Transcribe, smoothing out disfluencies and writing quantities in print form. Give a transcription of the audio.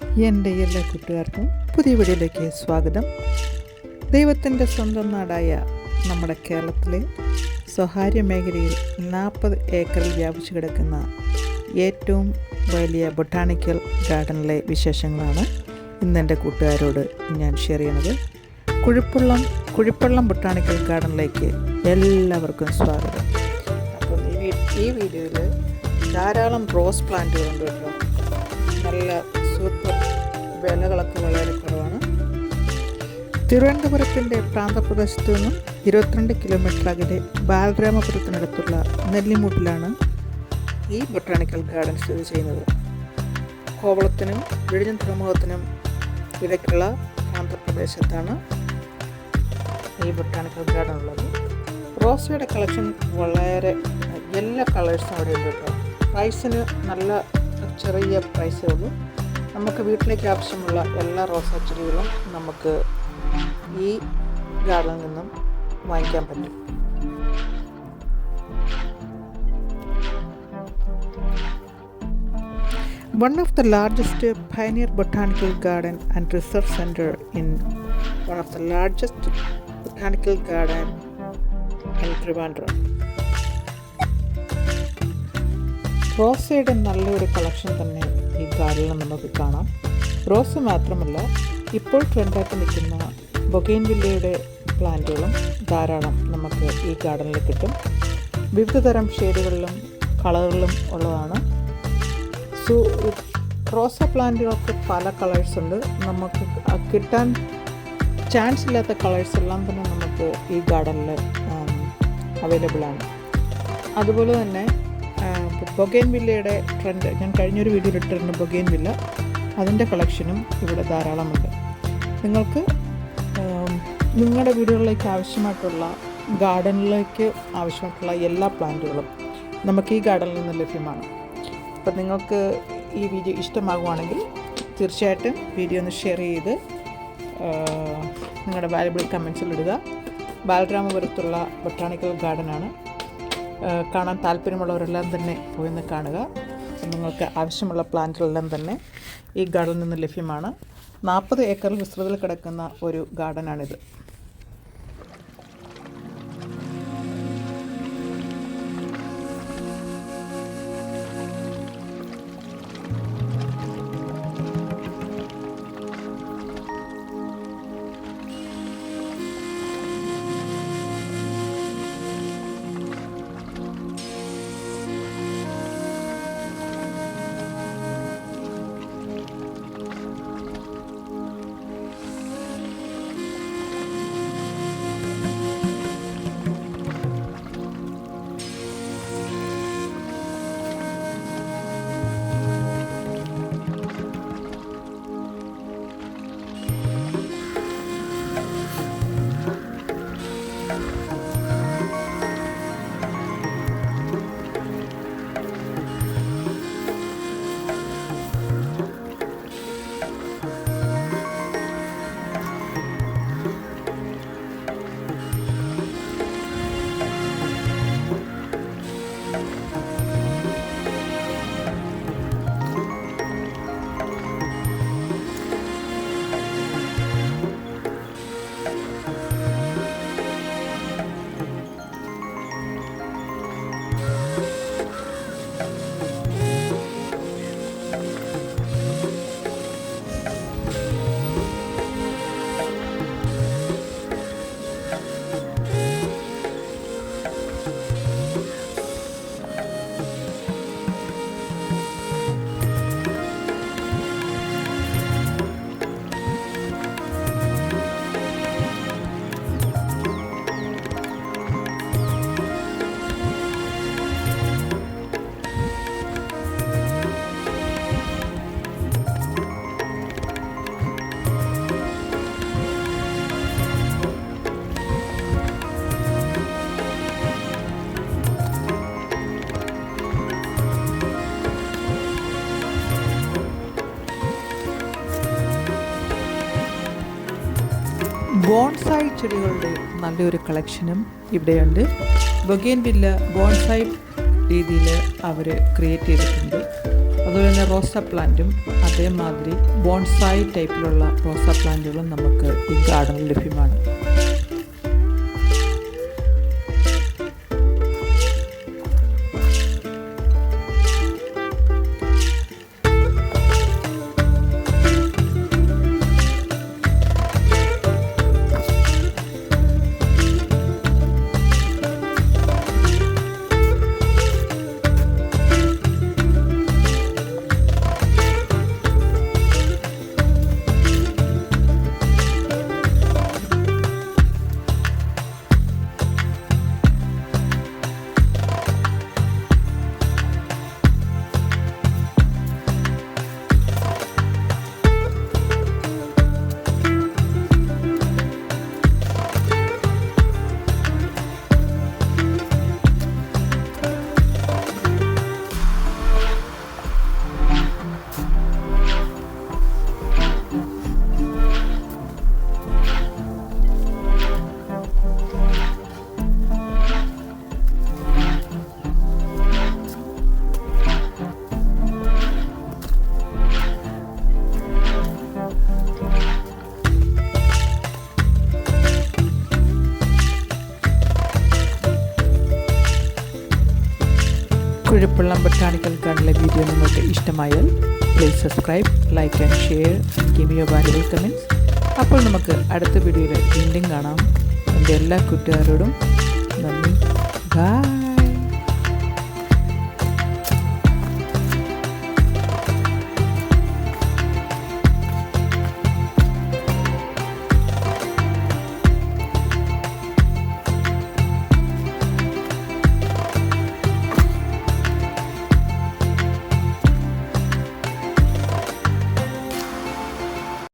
എൻ്റെ എല്ലാ കൂട്ടുകാർക്കും പുതിയ വീഡിയോയിലേക്ക് സ്വാഗതം. ദൈവത്തിൻ്റെ സ്വന്തം നാടായ നമ്മുടെ കേരളത്തിലെ സ്വകാര്യ മേഖലയിൽ 40 ഏക്കറിൽ വ്യാപിച്ചു കിടക്കുന്ന ഏറ്റവും വലിയ ബൊട്ടാണിക്കൽ ഗാർഡനിലെ വിശേഷങ്ങളാണ് ഇന്നെൻ്റെ കൂട്ടുകാരോട് ഞാൻ ഷെയർ ചെയ്യണത്. കുഴിപ്പള്ളം ബൊട്ടാണിക്കൽ ഗാർഡനിലേക്ക് എല്ലാവർക്കും സ്വാഗതം. അപ്പം ഈ വീഡിയോയിൽ ധാരാളം റോസ് പ്ലാന്റുകളുണ്ട് കേട്ടോ. നല്ല സൂപ്പർ, വിലകളൊക്കെ വളരെ കുറവാണ്. തിരുവനന്തപുരത്തിൻ്റെ പ്രാന്തപ്രദേശത്തു നിന്നും 22 കിലോമീറ്റർ അകലെ ബാലരാമപുരത്തിനടുത്തുള്ള നെല്ലിമൂട്ടിലാണ് ഈ ബൊട്ടാണിക്കൽ ഗാർഡൻ സ്ഥിതി ചെയ്യുന്നത്. കോവളത്തിനും വിഴിഞ്ഞം തുറമുഖത്തിനും ഇടയ്ക്കുള്ള പ്രാന്തപ്രദേശത്താണ് ഈ ബൊട്ടാണിക്കൽ ഗാർഡൻ ഉള്ളത്. റോസയുടെ കളക്ഷൻ വളരെ എല്ലാ കളേഴ്സും അവിടെ ഉണ്ട് കേട്ടോ. പ്രൈസിന് നല്ല ചെറിയ പ്രൈസേ ഉള്ളൂ. നമുക്ക് വീട്ടിലേക്ക് ആവശ്യമുള്ള എല്ലാ റോസാ ചെടികളും നമുക്ക് ഈ ഗാർഡനിൽ നിന്നും വാങ്ങിക്കാൻ പറ്റും. One of the largest pioneer botanical garden and research center in one of the largest botanical garden in Trivandrum. റോസയുടെ നല്ലൊരു കളക്ഷൻ തന്നെ ഈ ഗാർഡനിൽ നമുക്ക് കാണാം. റോസ് മാത്രമല്ല, ഇപ്പോൾ ട്രെൻഡായിട്ട് നിൽക്കുന്ന ബൊഗെയിൻവില്ലയുടെ പ്ലാന്റുകളും ധാരാളം നമുക്ക് ഈ ഗാർഡനിൽ കിട്ടും. വിവിധ തരം ഷെയ്ഡുകളിലും കളറുകളിലും ഉള്ളതാണ്. റോസ പ്ലാന്റുകൾക്ക് പല കളേഴ്സ് ഉണ്ട്. നമുക്ക് കിട്ടാൻ ചാൻസ് ഇല്ലാത്ത കളേഴ്സ് എല്ലാം തന്നെ നമുക്ക് ഈ ഗാർഡനിൽ അവൈലബിൾ ആണ്. അതുപോലെ തന്നെ ബൊഗെയിൻവില്ലയുടെ ട്രെൻഡ് ഞാൻ കഴിഞ്ഞൊരു വീഡിയോയിൽ ഇട്ടിട്ടുണ്ട്. ബൊഗെയിൻവില്ല അതിൻ്റെ കളക്ഷനും ഇവിടെ ധാരാളമുണ്ട്. നിങ്ങൾക്ക് നിങ്ങളുടെ വീടുകളിലേക്ക് ആവശ്യമായിട്ടുള്ള ഗാർഡനിലേക്ക് ആവശ്യമായിട്ടുള്ള എല്ലാ പ്ലാന്റുകളും നമുക്ക് ഈ ഗാർഡനിൽ നിന്ന് ലഭ്യമാണ്. അപ്പം നിങ്ങൾക്ക് ഈ വീഡിയോ ഇഷ്ടമാകുവാണെങ്കിൽ തീർച്ചയായിട്ടും വീഡിയോ ഒന്ന് ഷെയർ ചെയ്ത് നിങ്ങളുടെ വാല്യുബിൾ കമൻസിലിടുക. ബാലരാമപുരത്തുള്ള ബൊട്ടാണിക്കൽ ഗാർഡനാണ്. കാണാൻ താല്പര്യമുള്ളവരെല്ലാം തന്നെ പോയിന്ന് കാണുക. നിങ്ങൾക്ക് ആവശ്യമുള്ള പ്ലാന്റുകളെല്ലാം തന്നെ ഈ ഗാർഡനിൽ നിന്ന് ലഭ്യമാണ്. 40 ഏക്കറിൽ വിസ്തൃതിയിൽ കിടക്കുന്ന ഒരു ഗാർഡനാണിത്. ബോൺസായി ചെടികളുടെ നല്ലൊരു കളക്ഷനും ഇവിടെയുണ്ട്. ബൊഗെയിൻവില്ല ബോൺസായി രീതിയിൽ അവർ ക്രിയേറ്റ് ചെയ്തിട്ടുണ്ട്. അതുപോലെ തന്നെ റോസാ പ്ലാന്റും അതേമാതിരി ബോൺസായി ടൈപ്പിലുള്ള റോസാ പ്ലാന്റുകളും നമുക്ക് ഈ ഗാർഡനിൽ ലഭ്യമാണ്. കുഴപ്പള്ളം ബൊട്ടാണിക്കൽ ഗാർഡനിലെ വീഡിയോ നിങ്ങൾക്ക് ഇഷ്ടമായാൽ please subscribe, like and share, give your valuable comments. അപ്പോൾ നമുക്ക് അടുത്ത വീഡിയോയിൽ വീണ്ടും കാണാം. എൻ്റെ എല്ലാ കൂട്ടുകാരോടും നന്ദി. ബൈ.